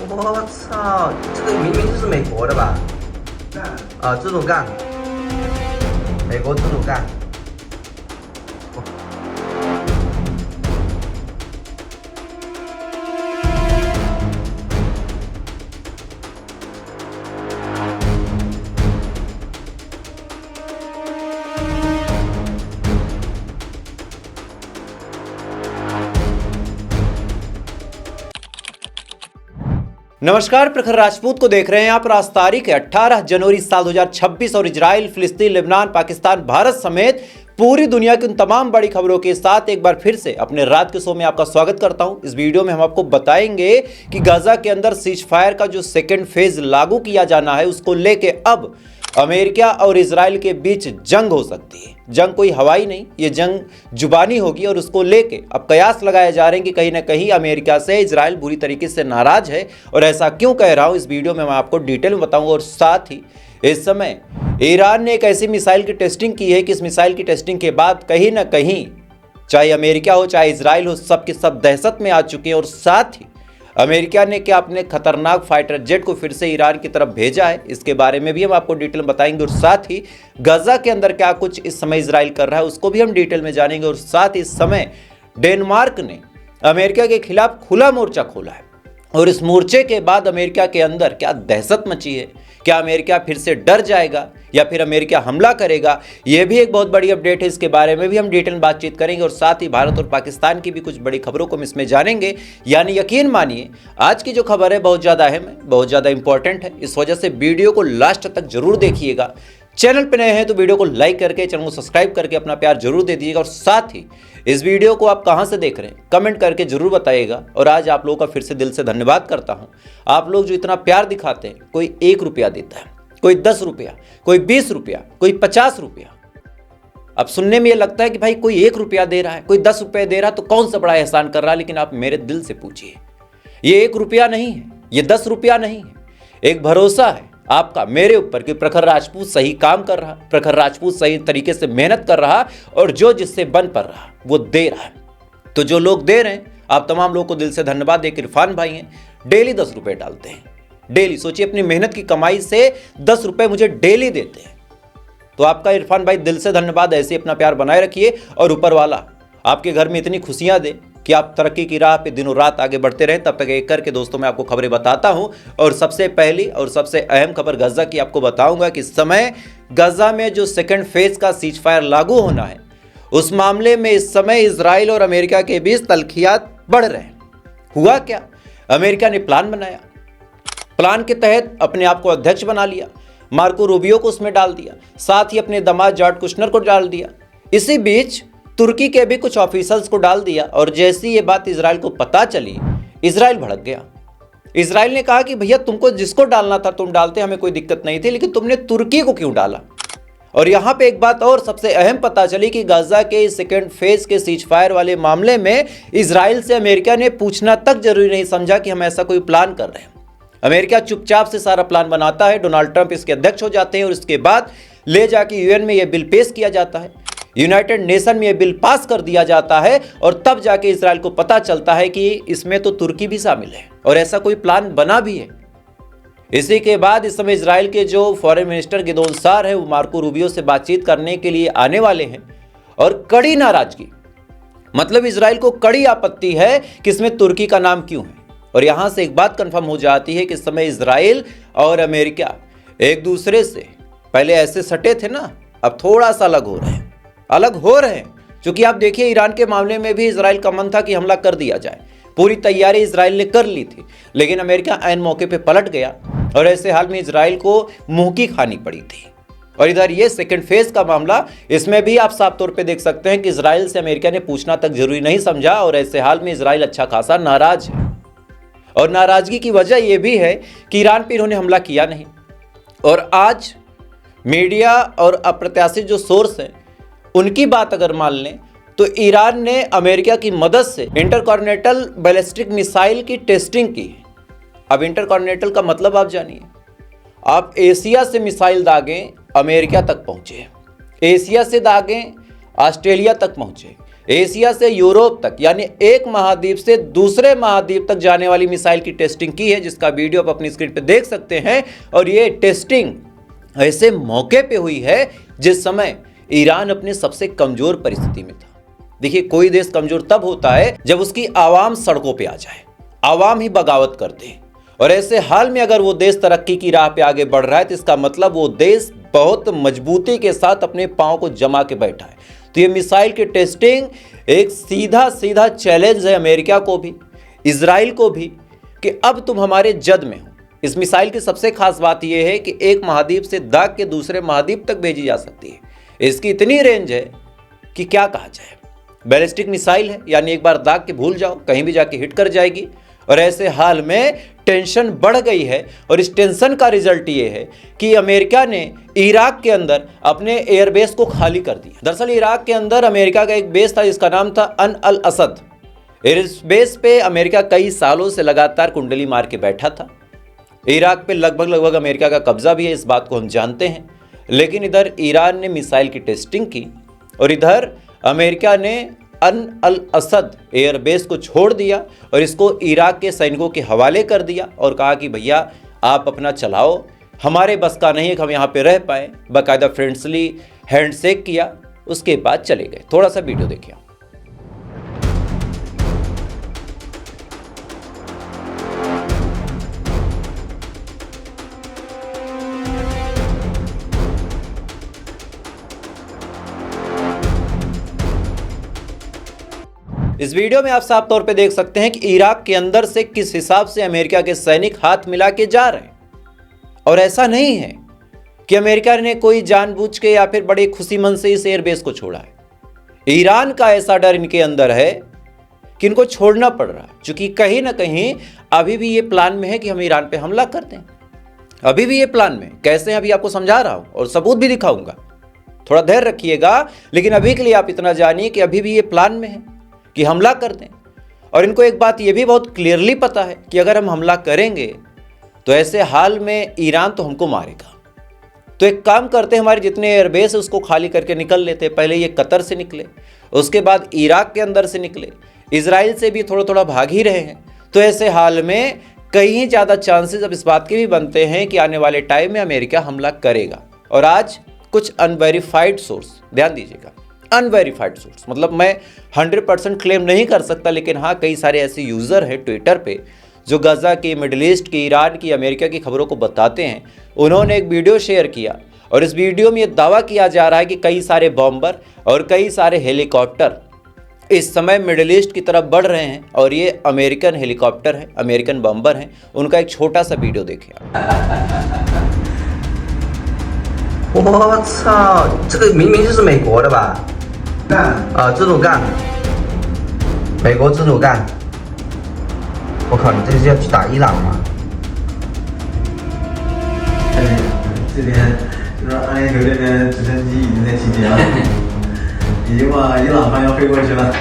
我操，这个明明就是美国的吧？猪肚干，美国猪肚干。नमस्कार, प्रखर राजपूत को देख रहे हैं आप। आज तारीख है 18 जनवरी साल 2026 और इजराइल, फिलिस्तीन, लेबनान, पाकिस्तान, भारत समेत पूरी दुनिया की उन तमाम बड़ी खबरों के साथ एक बार फिर से अपने रात के शो में आपका स्वागत करता हूं। इस वीडियो में हम आपको बताएंगे कि गाजा के अंदर सीज फायर का जो सेकेंड फेज लागू किया जाना है, उसको लेके अब अमेरिका और इजराइल के बीच जंग हो सकती है। जंग कोई हवाई नहीं, ये जंग जुबानी होगी और उसको लेके अब कयास लगाए जा रहे हैं कि कहीं ना कहीं अमेरिका से इजराइल बुरी तरीके से नाराज है। और ऐसा क्यों कह रहा हूं, इस वीडियो में मैं आपको डिटेल में बताऊंगा। और साथ ही इस समय ईरान ने एक ऐसी मिसाइल की टेस्टिंग की है कि इस मिसाइल की टेस्टिंग के बाद कहीं ना कहीं चाहे अमेरिका हो चाहे इजराइल हो, सब के सब दहशत में आ चुके हैं। और साथ ही अमेरिका ने क्या अपने खतरनाक फाइटर जेट को फिर से ईरान की तरफ भेजा है, इसके बारे में भी हम आपको डिटेल में बताएंगे। और साथ ही गाजा के अंदर क्या कुछ इस समय इजराइल कर रहा है, उसको भी हम डिटेल में जानेंगे। और साथ ही इस समय डेनमार्क ने अमेरिका के खिलाफ खुला मोर्चा खोला है और इस मोर्चे के बाद अमेरिका के अंदर क्या दहशत मची है, क्या अमेरिका फिर से डर जाएगा या फिर अमेरिका हमला करेगा, यह भी एक बहुत बड़ी अपडेट है। इसके बारे में भी हम डिटेल बातचीत करेंगे। और साथ ही भारत और पाकिस्तान की भी कुछ बड़ी खबरों को हम इसमें जानेंगे। यानी यकीन मानिए आज की जो खबर है बहुत ज़्यादा अहम है, बहुत ज़्यादा इंपॉर्टेंट है। इस वजह से वीडियो को लास्ट तक जरूर देखिएगा। चैनल पर नए हैं तो वीडियो को लाइक करके, चैनल को सब्सक्राइब करके अपना प्यार जरूर दे दीजिएगा। और साथ ही इस वीडियो को आप कहां से देख रहे हैं कमेंट करके जरूर बताइएगा। और आज आप लोगों का फिर से दिल से धन्यवाद करता हूं। आप लोग जो इतना प्यार दिखाते हैं, कोई 1 रुपया देता है, कोई 10 रुपया, कोई 20 रुपया, कोई 50 रुपया। अब सुनने में ये लगता है कि भाई कोई 1 रुपया दे रहा है, कोई 10 रुपये दे रहा है तो कौन सा बड़ा एहसान कर रहा है। लेकिन आप मेरे दिल से पूछिए, ये 1 रुपया नहीं है, ये 10 रुपया नहीं है, एक भरोसा है आपका मेरे ऊपर कि प्रखर राजपूत सही काम कर रहा, प्रखर राजपूत सही तरीके से मेहनत कर रहा और जो जिससे बन पड़ रहा वो दे रहा है। तो जो लोग दे रहे हैं, आप तमाम लोगों को दिल से धन्यवाद। एक इरफान भाई हैं, डेली 10 रुपये डालते हैं, डेली। सोचिए अपनी मेहनत की कमाई से 10 रुपये मुझे डेली देते हैं। तो आपका इरफान भाई दिल से धन्यवाद। ऐसे अपना प्यार बनाए रखिए और ऊपर वाला आपके घर में इतनी खुशियां दे कि आप तरक्की की राह पे दिनों रात आगे बढ़ते रहें। तब तक एक करके दोस्तों मैं आपको खबरें बताता हूं। और सबसे पहली और सबसे अहम खबर गाजा की आपको बताऊंगा कि इस समय गाजा में जो सेकंड फेज का सीज फायर लागू होना है, उस मामले में इस समय इजराइल और अमेरिका के बीच तल्खियात बढ़ रहे हैं। हुआ क्या, अमेरिका ने प्लान बनाया, प्लान के तहत अपने आप को अध्यक्ष बना लिया, मार्को रूबियो को उसमें डाल दिया, साथ ही अपने दामाद जॉर्ज कुशनर को डाल दिया। इसी बीच तुर्की के भी कुछ ऑफिसर्स को डाल दिया। और जैसी ये बात इजराइल को पता चली, इजराइल भड़क गया। इजराइल ने कहा कि भैया तुमको जिसको डालना था तुम डालते, हमें कोई दिक्कत नहीं थी, लेकिन तुमने तुर्की को क्यों डाला। और यहाँ पे एक बात और सबसे अहम पता चली कि गाजा के सेकेंड फेज के सीज फायर वाले मामले में इजराइल से अमेरिका ने पूछना तक जरूरी नहीं समझा कि हम ऐसा कोई प्लान कर रहे हैं। अमेरिका चुपचाप से सारा प्लान बनाता है, डोनाल्ड ट्रंप इसके अध्यक्ष हो जाते हैं और इसके बाद ले जाके यूएन में यह बिल पेश किया जाता है, यूनाइटेड नेशन में यह बिल पास कर दिया जाता है। और तब जाके इजराइल को पता चलता है कि इसमें तो तुर्की भी शामिल है और ऐसा कोई प्लान बना भी है। इसी के बाद इस समय इजराइल के जो फॉरेन मिनिस्टर गिदोन सार है, वो मार्को रूबियो से बातचीत करने के लिए आने वाले हैं। और कड़ी नाराजगी, मतलब इजराइल को कड़ी आपत्ति है कि इसमें तुर्की का नाम क्यों है। और यहां से एक बात कंफर्म हो जाती है कि इस समय इजराइल और अमेरिका एक दूसरे से पहले ऐसे सटे थे ना, अब थोड़ा सा अलग हो रहे हैं। क्योंकि आप देखिए ईरान के मामले में भी इजराइल का मन था कि हमला कर दिया जाए, पूरी तैयारी इजराइल ने कर ली थी, लेकिन अमेरिका ऐन मौके पे पलट गया और ऐसे हाल में इजराइल को मुंह की खानी पड़ी थी। और इधर ये सेकंड फेज का मामला, इसमें भी आप साफ तौर पे देख सकते हैं कि इजराइल से अमेरिका ने पूछना तक जरूरी नहीं समझा। और ऐसे हाल में इजराइल अच्छा खासा नाराज है। और नाराजगी की वजह यह भी है कि ईरान पर इन्होंने हमला किया नहीं। और आज मीडिया और अप्रत्याशित जो सोर्स हैं, उनकी बात अगर मान लें तो ईरान ने अमेरिका की मदद से इंटरकॉन्टिनेंटल बैलिस्टिक मिसाइल की टेस्टिंग की। अब इंटरकॉन्टिनेंटल का मतलब आप जानिए, आप एशिया से मिसाइल दागें अमेरिका तक पहुंचे, एशिया से दागें ऑस्ट्रेलिया तक पहुंचे, एशिया से यूरोप तक यानी एक महाद्वीप से दूसरे महाद्वीप तक जाने वाली मिसाइल की टेस्टिंग की है, जिसका वीडियो आप अपनी स्क्रीन पे देख सकते हैं। और ये टेस्टिंग ऐसे मौके पे हुई है जिस समय ईरान अपने सबसे कमजोर परिस्थिति में था। देखिए, कोई देश कमजोर तब होता है जब उसकी आवाम सड़कों पे आ जाए, आवाम ही बगावत कर दे। और ऐसे हाल में अगर वो देश तरक्की की राह पे आगे बढ़ रहा है तो इसका मतलब वो देश बहुत मजबूती के साथ अपने पांव को जमा के बैठा है। तो ये मिसाइल की टेस्टिंग एक सीधा सीधा चैलेंज है अमेरिका को भी, इजराइल को भी, कि अब तुम हमारे जद में हो। इस मिसाइल की सबसे खास बात यह है कि एक महाद्वीप से दाग के दूसरे महाद्वीप तक भेजी जा सकती है। इसकी इतनी रेंज है कि क्या कहा जाए। बैलिस्टिक मिसाइल है, यानी एक बार दाग के भूल जाओ, कहीं भी जाके हिट कर जाएगी। और ऐसे हाल में टेंशन बढ़ गई है और इस टेंशन का रिजल्ट ये है कि अमेरिका ने इराक के अंदर अपने एयरबेस को खाली कर दिया। दरअसल इराक के अंदर अमेरिका का एक बेस था जिसका नाम था अल असद। इस बेस पे अमेरिका कई सालों से लगातार कुंडली मार के बैठा था। इराक पे लगभग अमेरिका का कब्जा भी है, इस बात को हम जानते हैं। लेकिन इधर ईरान ने मिसाइल की टेस्टिंग की और इधर अमेरिका ने अल असद एयरबेस को छोड़ दिया और इसको इराक के सैनिकों के हवाले कर दिया और कहा कि भैया आप अपना चलाओ, हमारे बस का नहीं है कि हम यहाँ पे रह पाए। बाकायदा फ्रेंडली हैंडशेक किया, उसके बाद चले गए। थोड़ा सा वीडियो देखिए। इस वीडियो में आप साफ तौर पे देख सकते हैं कि इराक के अंदर से किस हिसाब से अमेरिका के सैनिक हाथ मिला के जा रहे हैं। और ऐसा नहीं है कि अमेरिका ने कोई जानबूझ के या फिर बड़े खुशी मन से इस एयरबेस को छोड़ा है। ईरान का ऐसा डर इनके अंदर है कि इनको छोड़ना पड़ रहा है, क्योंकि कहीं ना कहीं अभी भी ये प्लान में है कि हम ईरान पे हमला कर दें। अभी भी ये प्लान में कैसे अभी आपको समझा रहा हूं और सबूत भी दिखाऊंगा, थोड़ा धैर्य रखिएगा। लेकिन अभी के लिए आप इतना जानिए कि अभी भी ये प्लान में है कि हमला कर दें। और इनको एक बात यह भी बहुत क्लियरली पता है कि अगर हम हमला करेंगे तो ऐसे हाल में ईरान तो हमको मारेगा। तो एक काम करते हैं, हमारे जितने एयरबेस है उसको खाली करके निकल लेते। पहले ये कतर से निकले, उसके बाद इराक के अंदर से निकले, इजराइल से भी थोड़ा थोड़ा भाग ही रहे हैं। तो ऐसे हाल में कहीं ज़्यादा चांसेस अब इस बात के भी बनते हैं कि आने वाले टाइम में अमेरिका हमला करेगा। और आज कुछ अनवेरीफाइड सोर्स, ध्यान दीजिएगा, अनवेरीफाइड सोर्स, मतलब मैं 100% क्लेम नहीं कर सकता, लेकिन हाँ कई सारे ऐसे यूज़र हैं ट्विटर पे जो गजा की, मिडिल ईस्ट की, ईरान की, अमेरिका की खबरों को बताते हैं। उन्होंने एक वीडियो शेयर किया और इस वीडियो में ये दावा किया जा रहा है कि कई सारे बॉम्बर और कई सारे हेलीकॉप्टर इस समय मिडिल ईस्ट की तरफ बढ़ रहे हैं और ये अमेरिकन हेलीकॉप्टर हैं, अमेरिकन बॉम्बर हैं। उनका एक छोटा सा वीडियो देखिए। 我操，这个明明就是美国的吧？支努干，美国支努干。我靠，你这是要去打伊朗吗？这边就说阿联酋这边直升机已经在起飞了，已经往伊朗方向飞过去了。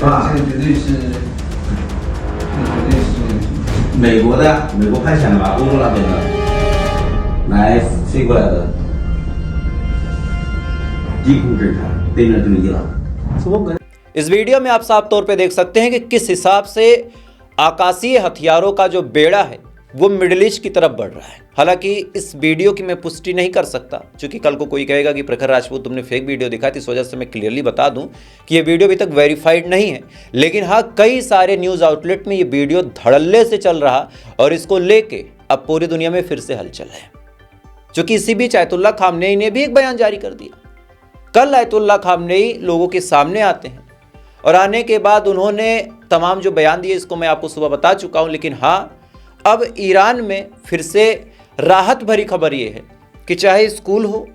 哇，这个绝对是，美国的，美国派遣的吧，欧洲那边的，来飞过来的，低空侦察，对面就是伊朗。 इस वीडियो में आप साफ तौर पे देख सकते हैं कि किस हिसाब से आकाशीय हथियारों का जो बेड़ा है वो मिडिल ईस्ट की तरफ बढ़ रहा है। हालांकि इस वीडियो की मैं पुष्टि नहीं कर सकता, क्योंकि कल को कोई कहेगा कि प्रखर राजपूत तुमने फेक वीडियो दिखाई, इस वजह से मैं क्लियरली बता दूं कि ये वीडियो अभी तक वेरीफाइड नहीं है। लेकिन हाँ, कई सारे न्यूज़ आउटलेट में ये वीडियो धड़ल्ले से चल रहा और इसको लेके अब पूरी दुनिया में फिर से हलचल है। चूँकि इसी बीच आयतुल्लाह खामनेई ने भी एक बयान जारी कर दिया। कल आयतुल्लाह खामनेई लोगों के सामने आते हैं और आने के बाद उन्होंने तमाम जो बयान दिए इसको मैं आपको सुबह बता चुका हूं। लेकिन हाँ, अब ईरान में फिर से राहत भरी खबर ये है कि चाहे स्कूल हो,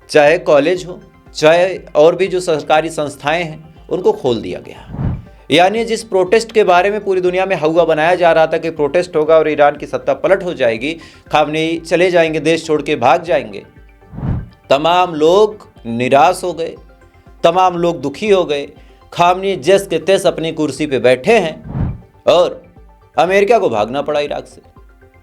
चाहे कॉलेज हो, चाहे और भी जो सरकारी संस्थाएं हैं, उनको खोल दिया गया। यानी जिस प्रोटेस्ट के बारे में पूरी दुनिया में हवा बनाया जा रहा था कि प्रोटेस्ट होगा और ईरान की सत्ता पलट हो जाएगी, खामनेई चले जाएंगे, देश छोड़ के भाग जाएंगे, तमाम लोग निराश हो गए, तमाम लोग दुखी हो गए। खामनेई जैस के तैस अपनी कुर्सी पे बैठे हैं और अमेरिका को भागना पड़ा इराक से।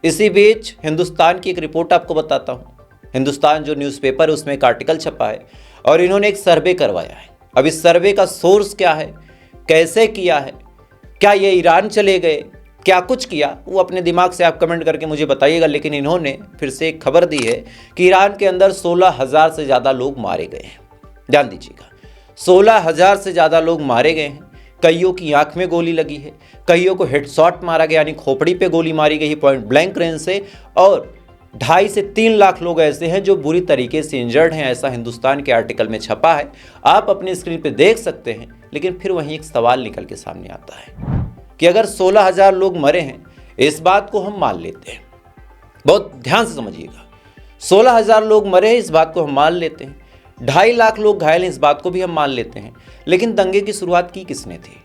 इसी बीच हिंदुस्तान की एक रिपोर्ट आपको बताता हूँ। हिंदुस्तान जो न्यूज़पेपर है उसमें एक आर्टिकल छपा है। और इन्होंने एक सर्वे करवाया है। अब इस सर्वे का सोर्स क्या है, कैसे किया है, क्या ये ईरान चले गए, क्या कुछ किया, वो अपने दिमाग से आप कमेंट करके मुझे बताइएगा। लेकिन इन्होंने फिर से एक खबर दी है कि ईरान के अंदर 16,000 से ज़्यादा लोग मारे गए हैं। ध्यान दीजिएगा, 16,000 से ज़्यादा लोग मारे गए हैं। कईयों की आंख में गोली लगी है, कईयों को हेडशॉट मारा गया, यानी खोपड़ी पे गोली मारी गई पॉइंट ब्लैंक रेंज से, और 2.5 से 3 लाख लोग ऐसे हैं जो बुरी तरीके से इंजर्ड हैं। ऐसा हिंदुस्तान के आर्टिकल में छपा है, आप अपनी स्क्रीन पे देख सकते हैं। लेकिन फिर वहीं एक सवाल निकल के सामने आता है कि अगर 16,000 लोग मरे हैं, इस बात को हम मान लेते हैं, बहुत ध्यान से समझिएगा, 16,000 लोग मरे हैं, इस बात को हम मान लेते हैं, 2.5 लाख लोग घायल हैं, इस बात को भी हम मान लेते हैं। लेकिन दंगे की शुरुआत की किसने थी?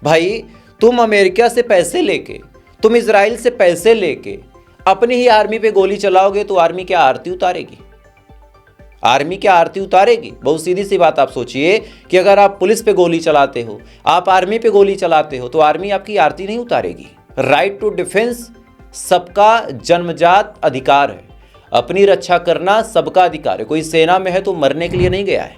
भाई, तुम अमेरिका से पैसे लेके, तुम इजराइल से पैसे लेके अपनी ही आर्मी पे गोली चलाओगे तो आर्मी क्या आरती उतारेगी? आर्मी क्या आरती उतारेगी? बहुत सीधी सी बात आप सोचिए कि अगर आप पुलिस पे गोली चलाते हो, आप आर्मी पे गोली चलाते हो, तो आर्मी आपकी आरती नहीं उतारेगी। राइट टू डिफेंस सबका जन्मजात अधिकार है, अपनी रक्षा करना सबका अधिकार है। कोई सेना में है तो मरने के लिए नहीं गया है।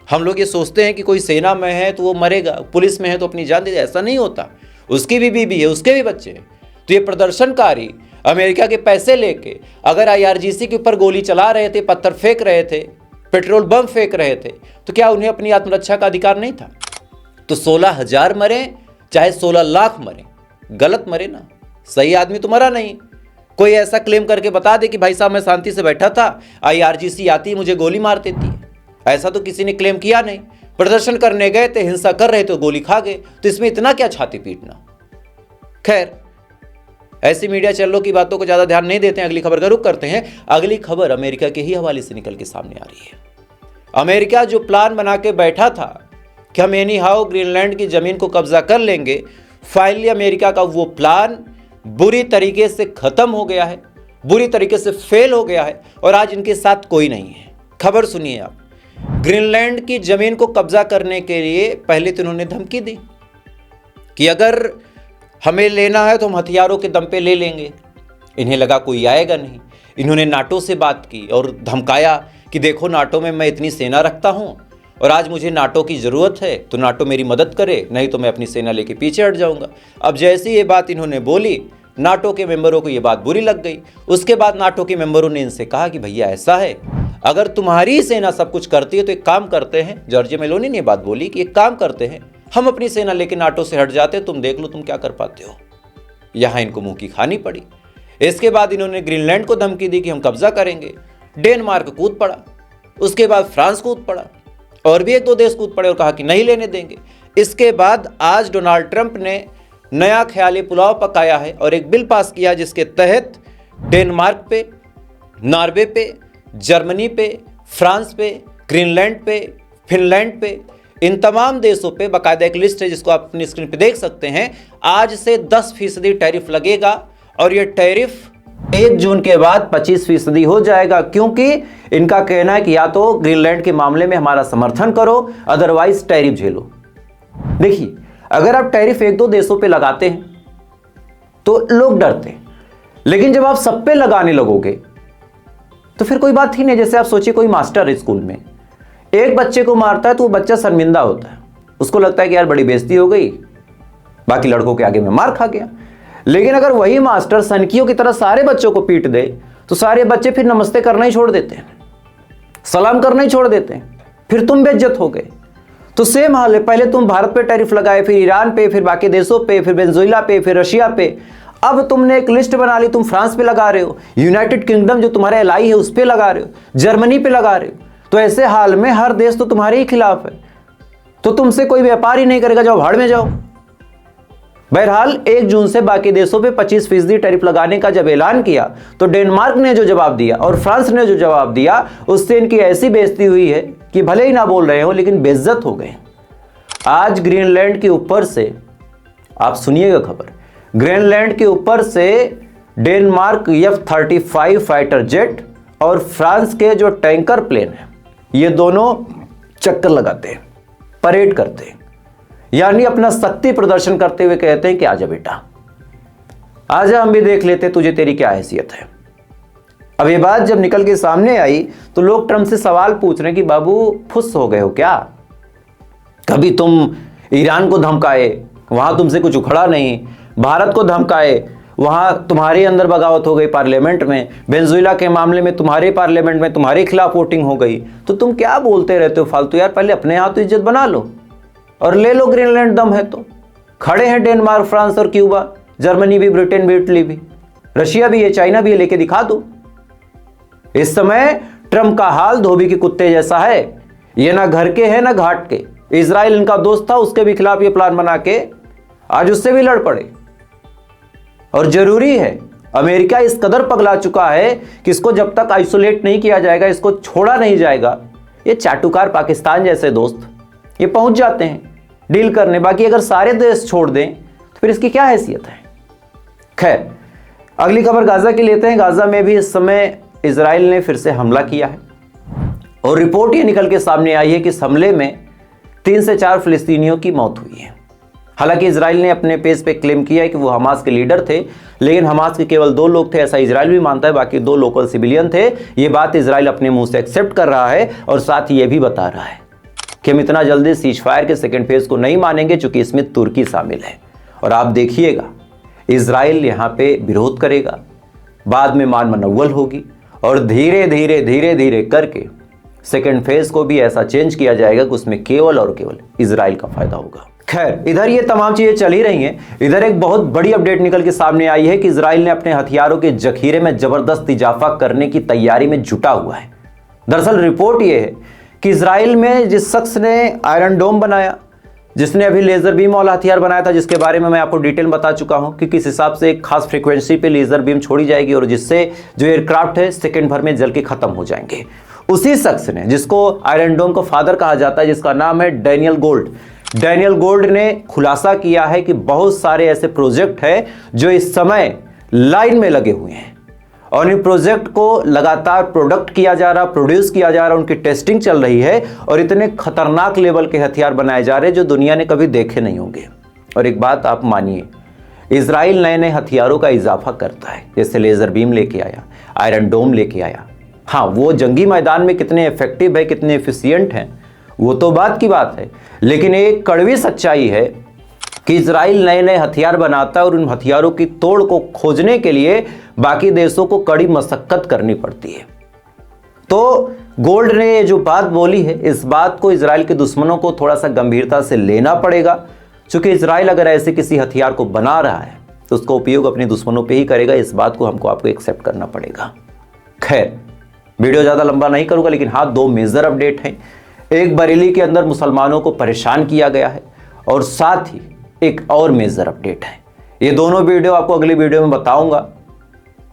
हम लोग ये सोचते हैं कि कोई सेना में है तो वो मरेगा, पुलिस में है तो अपनी जान दे, ऐसा नहीं होता। उसकी भी बीबी है, उसके भी बच्चे हैं। तो ये प्रदर्शनकारी अमेरिका के पैसे लेके अगर IRGC के ऊपर गोली चला रहे थे, पत्थर फेंक रहे थे, पेट्रोल बम फेंक रहे थे, तो क्या उन्हें अपनी आत्मरक्षा का अधिकार नहीं था? तो 16,000 मरे चाहे 16 लाख मरे, गलत मरे ना, सही आदमी तो मरा नहीं। कोई ऐसा क्लेम करके बता दे कि भाई साहब मैं शांति से बैठा था, IRGC आती मुझे गोली मार देती है, ऐसा तो किसी ने क्लेम किया नहीं। प्रदर्शन करने गए थे, हिंसा कर रहे थे, गोली खा गए, तो इसमें इतना क्या छाती पीटना। खैर, ऐसी मीडिया चैनलों की बातों को ज़्यादा ध्यान नहीं देते हैं। अगली खबर का रुख करते हैं। अगली खबर अमेरिका के ही हवाले से निकल के सामने आ रही है। अमेरिका जो प्लान बना के बैठा था कि हम एनी हाउ ग्रीनलैंड की ज़मीन को कब्जा कर लेंगे, फाइनली अमेरिका का वो प्लान बुरी तरीके से ख़त्म हो गया है, बुरी तरीके से फेल हो गया है, और आज इनके साथ कोई नहीं है। खबर सुनिए आप। ग्रीनलैंड की ज़मीन को कब्जा करने के लिए पहले तो इन्होंने धमकी दी कि अगर हमें लेना है तो हम हथियारों के दम पे ले लेंगे। इन्हें लगा कोई आएगा नहीं। इन्होंने नाटो से बात की और धमकाया कि देखो नाटो में मैं इतनी सेना रखता हूँ और आज मुझे नाटो की ज़रूरत है, तो नाटो मेरी मदद करे, नहीं तो मैं अपनी सेना लेके पीछे हट जाऊँगा। अब जैसी ये बात इन्होंने बोली, नाटो के मेंबरों को ये बात बुरी लग गई। उसके बाद नाटो के मेंबरों ने इनसे कहा कि भैया ऐसा है, अगर तुम्हारी सेना सब कुछ करती है तो एक काम करते हैं। जॉर्जिया मेलोनी ने बात बोली कि एक काम करते हैं, हम अपनी सेना लेके नाटो से हट जाते, तुम देख लो तुम क्या कर पाते हो। यहाँ इनको मुंह की खानी पड़ी। इसके बाद इन्होंने ग्रीनलैंड को धमकी दी कि हम कब्जा करेंगे। डेनमार्क कूद पड़ा, उसके बाद फ्रांस कूद पड़ा, और भी 1-2 देश कूद पड़े और कहा कि नहीं लेने देंगे। इसके बाद आज डोनाल्ड ट्रंप ने नया ख्याली पुलाव पकाया है और एक बिल पास किया जिसके तहत डेनमार्क पे, नॉर्वे पे, जर्मनी पे, फ्रांस पे, ग्रीनलैंड पे, फिनलैंड पे, इन तमाम देशों पे बाकायदा एक लिस्ट है जिसको आप अपनी स्क्रीन पे देख सकते हैं। आज से 10% टैरिफ लगेगा और ये टैरिफ 1 जून के बाद 25% हो जाएगा, क्योंकि इनका कहना है कि या तो ग्रीनलैंड के मामले में हमारा समर्थन करो, अदरवाइज टैरिफ झेलो। देखिए, अगर आप टैरिफ 1-2 देशों पे लगाते हैं तो लोग डरते हैं, लेकिन जब आप सब पे लगाने लगोगे तो फिर कोई बात ही नहीं। जैसे आप सोचिए, कोई मास्टर है स्कूल में, एक बच्चे को मारता है तो वो बच्चा शर्मिंदा होता है, उसको लगता है कि यार बड़ी बेइज्जती हो गई, बाकी लड़कों के आगे में मार खा गया। लेकिन अगर वही मास्टर सनकियों की तरह सारे बच्चों को पीट दे तो सारे बच्चे फिर नमस्ते करना ही छोड़ देते हैं, सलाम करना ही छोड़ देते हैं, फिर तुम बेइज्जत हो गए। तो सेम हाल है, पहले तुम भारत पे टैरिफ लगाए, फिर ईरान पे, फिर बाकी देशों पे, फिर वेनेजुएला पे, फिर रशिया पे। अब तुमने एक लिस्ट बना ली, तुम फ्रांस पे लगा रहे हो, यूनाइटेड किंगडम जो तुम्हारे एलाई है उस पे लगा रहे हो, जर्मनी पे लगा रहे हो। तो ऐसे हाल में हर देश तो तुम्हारे ही खिलाफ है, तो तुमसे कोई व्यापार ही नहीं करेगा, जाओ भाड़ में जाओ। बहरहाल 1 जून से बाकी देशों पे 25% टैरिफ लगाने का जब ऐलान किया तो डेनमार्क ने जो जवाब दिया और फ्रांस ने जो जवाब दिया, उससे इनकी ऐसी बेइज्जती हुई है कि भले ही ना बोल रहे हो लेकिन बेइज्जत हो गए। आज ग्रीनलैंड के ऊपर से, आप सुनिएगा खबर, ग्रीनलैंड के ऊपर से डेनमार्क F-35 फाइटर जेट और फ्रांस के जो टैंकर प्लेन है, ये दोनों चक्कर लगाते हैं, परेड करते हैं, यानी अपना शक्ति प्रदर्शन करते हुए कहते हैं कि आजा बेटा, आजा, हम भी देख लेते तुझे तेरी क्या हैसियत है। अब ये बात जब निकल के सामने आई तो लोग ट्रंप से सवाल पूछ रहे हैं कि बाबू फुस हो गए हो क्या? कभी तुम ईरान को धमकाए, वहां तुमसे कुछ उखड़ा नहीं, भारत को धमकाए, वहां तुम्हारे अंदर बगावत हो गई पार्लियामेंट में, वेनेजुएला के मामले में तुम्हारे पार्लियामेंट में तुम्हारे खिलाफ वोटिंग हो गई, तो तुम क्या बोलते रहते हो फालतू? यार पहले अपने यहाँ तो इज्जत बना लो और ले लो ग्रीनलैंड, दम है तो। खड़े हैं डेनमार्क, फ्रांस और क्यूबा, जर्मनी भी, ब्रिटेन भी, इटली भी, रशिया भी है, चाइना भी है, लेके दिखा दो। इस समय ट्रंप का हाल धोबी के कुत्ते जैसा है, ये ना घर के है ना घाट के। इजराइल इनका दोस्त था, उसके भी खिलाफ ये प्लान बना के आज उससे भी लड़ पड़े। और जरूरी है, अमेरिका इस कदर पगला चुका है कि इसको जब तक आइसोलेट नहीं किया जाएगा, इसको छोड़ा नहीं जाएगा, ये चाटुकार पाकिस्तान जैसे दोस्त ये पहुंच जाते हैं डील करने। बाकी अगर सारे देश छोड़ दें तो फिर इसकी क्या हैसियत है? खैर, अगली खबर गाजा की लेते हैं। गाजा में भी इस समय इजराइल ने फिर से हमला किया है और रिपोर्ट ये निकल के सामने आई है कि इस हमले में 3 से 4 फिलिस्तीनियों की मौत हुई है। हालांकि इजराइल ने अपने पेज पे क्लेम किया है कि वो हमास के लीडर थे, लेकिन हमास के केवल 2 लोग थे, ऐसा इजराइल भी मानता है, बाकी 2 लोकल सिविलियन थे। ये बात इजराइल अपने मुंह से एक्सेप्ट कर रहा है और साथ ही ये भी बता रहा है कि हम इतना जल्दी सीज फायर के सेकेंड फेज को नहीं मानेंगे, चूंकि इसमें तुर्की शामिल है। और आप देखिएगा, इजराइल यहाँ पे विरोध करेगा, बाद में मान मनव्वल होगी और धीरे धीरे धीरे धीरे करके सेकेंड फेज को भी ऐसा चेंज किया जाएगा कि उसमें केवल और केवल इजराइल का फायदा होगा। खैर, इधर ये तमाम चीजें चल ही रही हैं, इधर एक बहुत बड़ी अपडेट निकल के सामने आई है कि इजराइल ने अपने हथियारों के जखीरे में जबरदस्त इजाफा करने की तैयारी में जुटा हुआ है। दरअसल रिपोर्ट ये है कि इजराइल में जिस शख्स ने आयरन डोम बनाया, जिसने अभी लेजर बीम वाला हथियार बनाया था, जिसके बारे में मैं आपको डिटेल बता चुका हूं कि किस हिसाब से एक खास फ्रीक्वेंसी पे लेजर बीम छोड़ी जाएगी और जिससे जो एयरक्राफ्ट है सेकंड भर में जल के खत्म हो जाएंगे, उसी शख्स ने, जिसको आयरन डोम का फादर कहा जाता है, जिसका नाम है डैनियल गोल्ड ने खुलासा किया है कि बहुत सारे ऐसे प्रोजेक्ट हैं जो इस समय लाइन में लगे हुए हैं और इन प्रोजेक्ट को लगातार प्रोड्यूस किया जा रहा, उनकी टेस्टिंग चल रही है और इतने खतरनाक लेवल के हथियार बनाए जा रहे हैं जो दुनिया ने कभी देखे नहीं होंगे। और एक बात आप मानिए, इजराइल नए नए हथियारों का इजाफा करता है, जैसे लेजर बीम लेके आया, आयरन डोम लेके आया। हाँ, वो जंगी मैदान में कितने इफेक्टिव है, कितने एफिशिएंट हैं, वो तो बात की बात है, लेकिन एक कड़वी सच्चाई है कि इजराइल नए नए हथियार बनाता है और उन हथियारों की तोड़ को खोजने के लिए बाकी देशों को कड़ी मशक्कत करनी पड़ती है। तो गोल्ड ने ये जो बात बोली है, इस बात को इजराइल के दुश्मनों को थोड़ा सा गंभीरता से लेना पड़ेगा, क्योंकि इजराइल अगर ऐसे किसी हथियार को बना रहा है तो उसका उपयोग अपने दुश्मनों पे ही करेगा। इस बात को हमको आपको एक्सेप्ट करना पड़ेगा। खैर, वीडियो ज़्यादा लंबा नहीं करूँगा, लेकिन हाँ, 2 मेजर अपडेट हैं। एक, बरेली के अंदर मुसलमानों को परेशान किया गया है और साथ ही एक और मेजर अपडेट है। ये दोनों वीडियो आपको अगली वीडियो में बताऊंगा,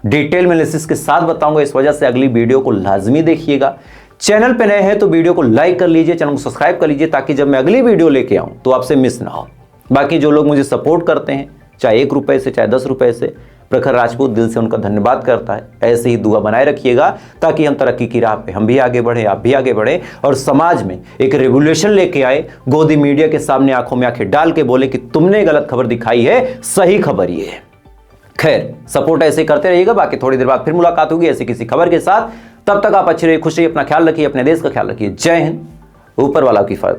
डिटेल एनालिसिस के साथ बताऊंगा, इस वजह से अगली वीडियो को लाजमी देखिएगा। चैनल पे नए हैं तो वीडियो को लाइक कर लीजिए, चैनल को सब्सक्राइब कर लीजिए, ताकि जब मैं अगली वीडियो लेके आऊं तो आपसे मिस ना हो। बाकी जो लोग मुझे सपोर्ट करते हैं, चाहे 1 रुपये से, चाहे 10 रुपये से, प्रखर राजपूत दिल से उनका धन्यवाद करता है। ऐसे ही दुआ बनाए रखिएगा ताकि हम तरक्की की राह पे हम भी आगे बढ़े, आप भी आगे बढ़े और समाज में एक रेवोल्यूशन लेके आए। गोदी मीडिया के सामने आंखों में आंखें डाल के बोले कि तुमने गलत खबर दिखाई है, सही खबर ये है। खैर, सपोर्ट ऐसे करते रहिएगा। बाकी थोड़ी देर बाद फिर मुलाकात होगी ऐसी किसी खबर के साथ। तब तक आप अच्छे रहिए, खुश रहिए, अपना ख्याल रखिए, अपने देश का ख्याल रखिए। जय हिंद, ऊपर वाला की हिफाजत।